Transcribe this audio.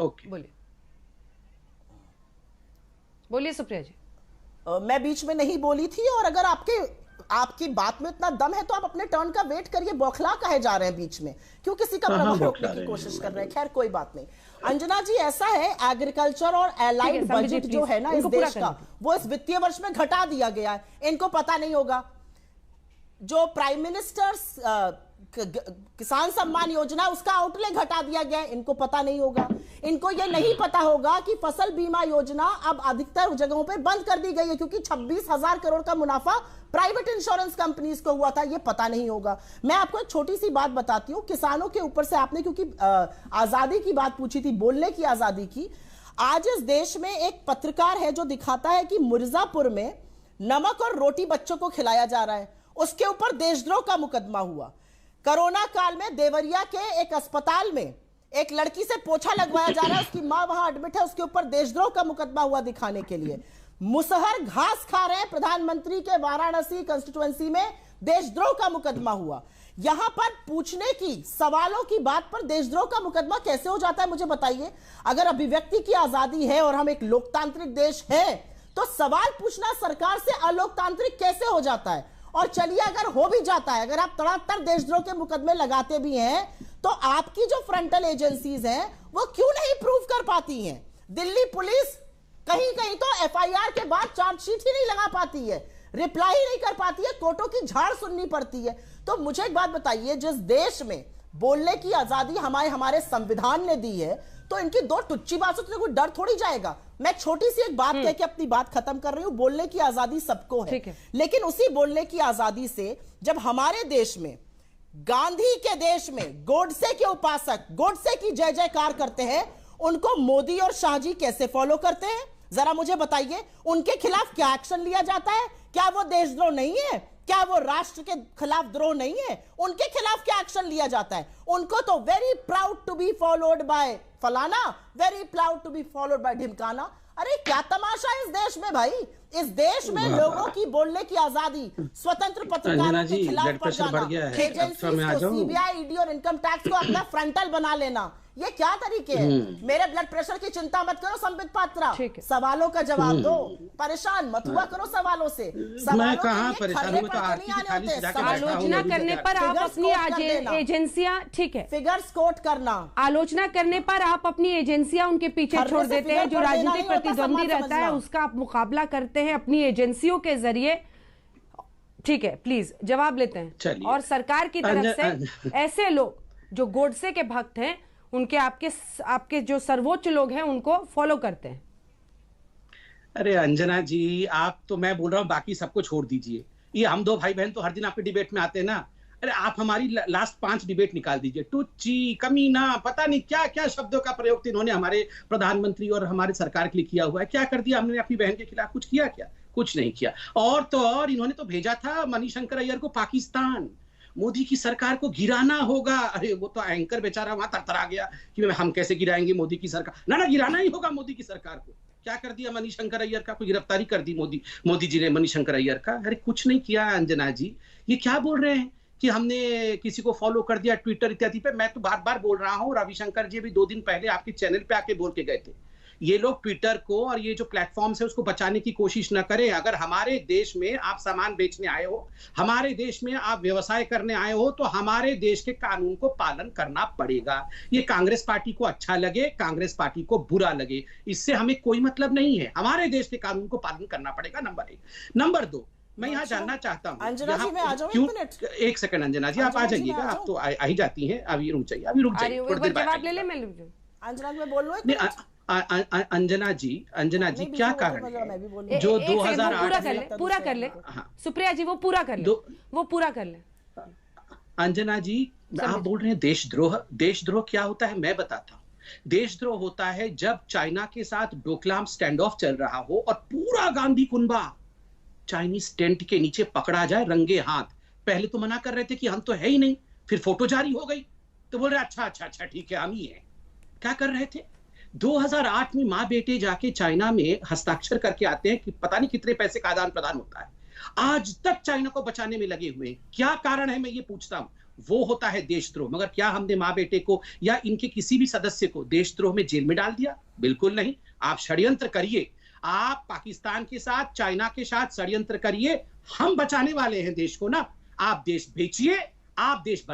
Okay, बोलिए बोलिए सुप्रिया जी। मैं बीच में नहीं बोली थी, और अगर आपकी बात में इतना दम है तो आप अपने टर्न का वेट करिए। बौखला काहे जा रहे हैं बीच में, क्यों किसी का प्रभाव रोकने की कोशिश कर रहे हैं? खैर कोई बात नहीं। अंजना जी, ऐसा है, एग्रीकल्चर और एलाइड बजट जो है ना इस देश का, वो इस वित्तीय वर्ष में घटा दिया गया है। इनको पता नहीं होगा। जो प्राइम मिनिस्टर किसान सम्मान योजना, उसका आउटले घटा दिया गया है, इनको पता नहीं होगा। इनको यह नहीं पता होगा कि फसल बीमा योजना अब अधिकतर जगहों पे बंद कर दी गई है, क्योंकि 26,000 करोड़ का मुनाफा प्राइवेट इंश्योरेंस कंपनीज को हुआ था। यह पता नहीं होगा। मैं आपको एक छोटी सी बात बताती हूं, किसानों के ऊपर से आपने क्योंकि आजादी की बात पूछी थी, बोलने की आजादी की। आज इस देश में एक पत्रकार है जो दिखाता है कि मिर्जापुर में नमक और रोटी बच्चों को खिलाया जा रहा है, उसके ऊपर देशद्रोह का मुकदमा हुआ। कोरोना काल में देवरिया के एक अस्पताल में एक लड़की से पोछा लगवाया जा रहा है, उसकी मां वहां एडमिट है, उसके ऊपर देशद्रोह का मुकदमा हुआ दिखाने के लिए। मुसहर घास खा रहे हैं प्रधानमंत्री के वाराणसी कंस्टिट्यूएंसी में, देशद्रोह का मुकदमा हुआ। यहां पर पूछने की, सवालों की बात पर देशद्रोह का मुकदमा कैसे हो जाता है, मुझे बताइए। अगर अभिव्यक्ति की आजादी है और हम एक लोकतांत्रिक देश है, तो सवाल पूछना सरकार से अलोकतांत्रिक कैसे हो जाता है? और चलिए, अगर हो भी जाता है, अगर आप तड़ातड़ देशद्रोह के मुकदमे लगाते भी हैं, तो आपकी जो फ्रंटल एजेंसीज हैं वो क्यों नहीं प्रूव कर पाती हैं? दिल्ली पुलिस कहीं कहीं तो एफआईआर के बाद चार्जशीट ही नहीं लगा पाती है, रिप्लाई ही नहीं कर पाती है, कोर्टों की झाड़ सुननी पड़ती है। तो मुझे एक बात बताइए, जिस देश में बोलने की आजादी हमारे संविधान ने दी है, तो इनकी दो टुच्ची बातों से कोई डर थोड़ी जाएगा। मैं छोटी सी एक बात कह के अपनी बात खत्म कर रही हूं। बोलने की आजादी सबको है, लेकिन उसी बोलने की आजादी से जब हमारे देश में, गांधी के देश में गोडसे के उपासक गोडसे की जय जयकार करते हैं, उनको मोदी और शाह जी कैसे फॉलो करते हैं? जरा मुझे बताइए, उनके खिलाफ क्या एक्शन लिया जाता है? क्या वो देशद्रोह नहीं है? क्या वो राष्ट्र के खिलाफ द्रोह नहीं है? उनके खिलाफ क्या एक्शन लिया जाता है? उनको तो very proud to be followed by फलाना, very proud to be followed by ढिमकाना। अरे क्या तमाशा है इस देश में भाई? इस देश में लोगों की बोलने की आजादी, स्वतंत्र पत्रकारों के खिलाफ पड़ जाना, एजेंसीज को, सीबीआई, ईडी और इनकम टैक्स को अपना फ्रंटल बना लेना, ये क्या तरीके हैं? मेरे ब्लड प्रेशर की चिंता मत करो संबित पात्रा, सवालों का जवाब दो, परेशान मत हुआ करो सवालों से। मैं कहां परेशान हूं? आलोचना करने पर आप अपनी एजेंसियां, ठीक है, फिगर्स कोट करना, आलोचना करने पर आप अपनी एजेंसियां उनके पीछे छोड़ देते हैं। जो राजनीतिक प्रतिद्वंदी रहता है उसका आप मुकाबला करते हैं अपनी एजेंसियों के जरिए। ठीक है, प्लीज जवाब लेते हैं। और सरकार की तरफ से ऐसे लोग जो गोडसे के भक्त हैं, उनके आपके जो सर्वोच्च लोग हैं, उनको फॉलो करते हैं। अरे अंजना जी, आप तो, मैं बोल रहा हूँ बाकी सबको छोड़ दीजिए। ये हम दो भाई बहन तो हर दिन आपके डिबेट में आते हैं ना। अरे आप हमारी लास्ट 5 डिबेट निकाल दीजिए। टुच्ची, कमीना, पता नहीं क्या क्या शब्दों का प्रयोग इन्होंने हमारे प्रधानमंत्री और हमारे सरकार के लिए किया हुआ है। क्या कर दिया हमने अपनी बहन के खिलाफ? कुछ किया क्या? कुछ नहीं किया। और तो और इन्होंने तो भेजा था मणिशंकर अय्यर को पाकिस्तान। मोदी की सरकार को गिराना होगा। अरे वो तो एंकर बेचारा वहां तरतरा गया कि हम कैसे गिराएंगे मोदी की सरकार। ना गिराना ही होगा मोदी की सरकार को। क्या कर दिया मणिशंकर अय्यर का? कोई गिरफ्तारी कर दी मोदी जी ने मणिशंकर अय्यर का? अरे कुछ नहीं किया अंजना जी। ये क्या बोल रहे हैं कि हमने किसी को फॉलो कर दिया ट्विटर इत्यादि पे? मैं तो बार बार बोल रहा हूँ, रविशंकर जी भी 2 दिन पहले आपके चैनल पे आके बोल के गए थे, ये लोग ट्विटर को और ये जो प्लेटफॉर्म है उसको बचाने की कोशिश न करें। अगर हमारे देश में आप सामान बेचने आए हो, हमारे देश में आप व्यवसाय करने आए हो, तो हमारे देश के कानून को पालन करना पड़ेगा। ये कांग्रेस पार्टी को अच्छा लगे, कांग्रेस पार्टी को बुरा लगे, इससे हमें कोई मतलब नहीं है। हमारे देश के कानून को पालन करना पड़ेगा, नंबर 1। नंबर 2, मैं यहाँ जानना चाहता हूँ, क्यों, एक सेकंड अंजना जी, आप आ जाइएगा। आप तो आ ही जाती हैं, अभी रुक जाइए, अभी रुक जाइए, जवाब ले ले। मैं अंजना मैं बोल रहा हूँ। अंजना जी क्या कारण है जो 2008 पूरा कर ले सुप्रिया जी, वो पूरा कर ले। अंजना जी, आप बोल रहे हैं देशद्रोह। देशद्रोह क्या होता है मैं बताता हूँ। देशद्रोह होता है जब चाइना के साथ डोकलाम स्टैंड ऑफ चल रहा हो और पूरा गांधी कुनबा चाइनीज टेंट के नीचे पकड़ा जाए रंगे हाथ। पहले तो मना कर रहे थे कि हम तो है ही नहीं, फिर फोटो जारी हो गई तो बोल रहे अच्छा ठीक है हम ही हैं। क्या कर रहे थे? 2008 में माँ बेटे जाके चाइना में हस्ताक्षर करके आते हैं कि पता नहीं कितने पैसे का आदान प्रदान होता है। आज तक चाइना को बचाने में लगे हुए हैं। क्या कारण है मैं ये पूछता हूं। वो होता है देशद्रोह। मगर क्या हमने माँ बेटे को या इनके किसी भी सदस्य को देशद्रोह में जेल में डाल दिया? बिल्कुल नहीं। आप षड्यंत्र करिए, आप पाकिस्तान के साथ, चाइना के साथ षड्यंत्र करिए, हम बचाने वाले हैं देश को ना। आप देश बेचिए, आप देश